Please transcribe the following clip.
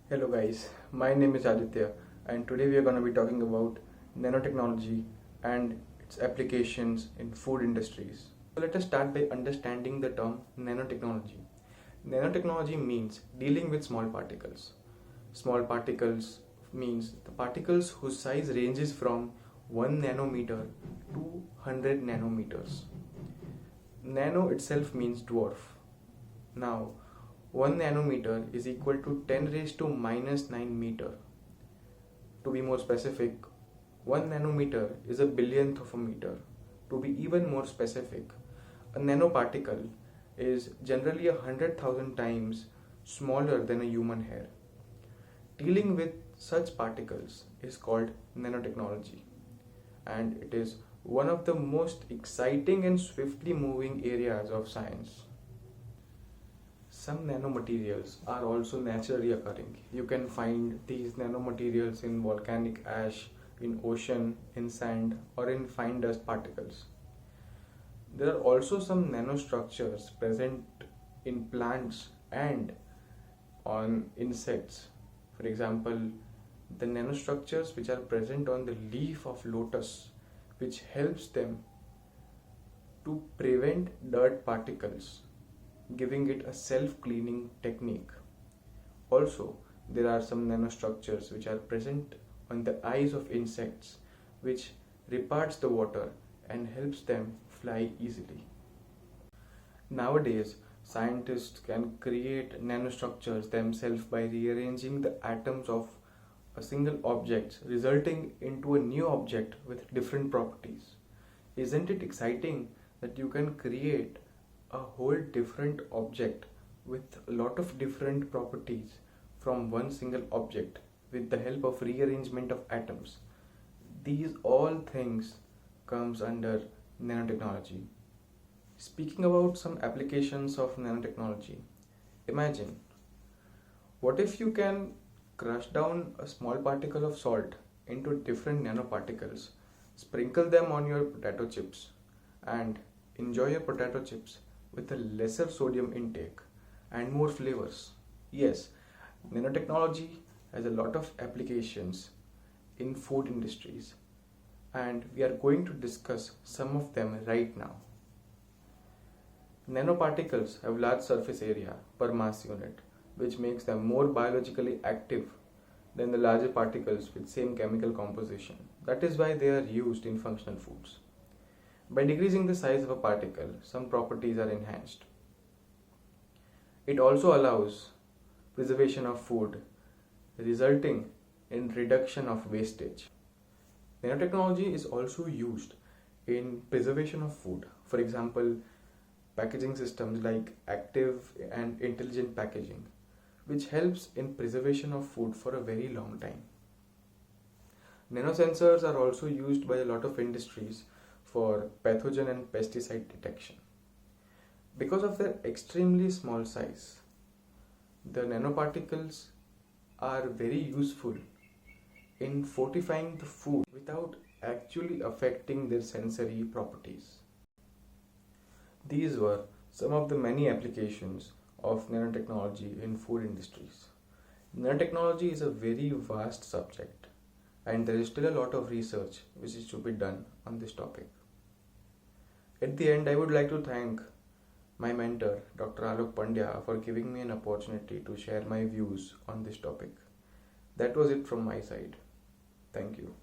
Hello guys, my name is Aditya and today we are going to be talking about nanotechnology and its applications in food industries. So let us start by understanding the term nanotechnology. Nanotechnology means dealing with small particles. Small particles means the particles whose size ranges from 1 nanometer to 100 nanometers. Nano itself means dwarf. Now, 1 nanometer is equal to 10 raised to minus 9 meter. To be more specific, 1 nanometer is a billionth of a meter. To be even more specific, a nanoparticle is generally 100,000 times smaller than a human hair. Dealing with such particles is called nanotechnology, and it is one of the most exciting and swiftly moving areas of science. Some nanomaterials are also naturally occurring. You can find these nanomaterials in volcanic ash, in ocean, in sand, or in fine dust particles. There are also some nanostructures present in plants and on insects. For example, the nanostructures which are present on the leaf of lotus, which helps them to prevent dirt particles, giving it a self-cleaning technique. Also, there are some nanostructures which are present on the eyes of insects, which reparts the water and helps them fly easily. Nowadays, scientists can create nanostructures themselves by rearranging the atoms of a single object, resulting into a new object with different properties. Isn't it exciting that you can create a whole different object with a lot of different properties from one single object with the help of rearrangement of atoms? These all things comes under nanotechnology. Speaking about some applications of nanotechnology, imagine what if you can crush down a small particle of salt into different nanoparticles, sprinkle them on your potato chips, and enjoy your potato chips with a lesser sodium intake and more flavors. Yes, nanotechnology has a lot of applications in food industries, and we are going to discuss some of them right now. Nanoparticles have large surface area per mass unit, which makes them more biologically active than the larger particles with same chemical composition. That is why they are used in functional foods. By decreasing the size of a particle, some properties are enhanced. It also allows preservation of food, resulting in reduction of wastage. Nanotechnology is also used in preservation of food. For example, packaging systems like active and intelligent packaging, which helps in preservation of food for a very long time. Nanosensors are also used by a lot of industries for pathogen and pesticide detection. Because of their extremely small size, the nanoparticles are very useful in fortifying the food without actually affecting their sensory properties. These were some of the many applications of nanotechnology in food industries. Nanotechnology is a very vast subject, and there is still a lot of research which is to be done on this topic. At the end, I would like to thank my mentor, Dr. Alok Pandya, for giving me an opportunity to share my views on this topic. That was it from my side. Thank you.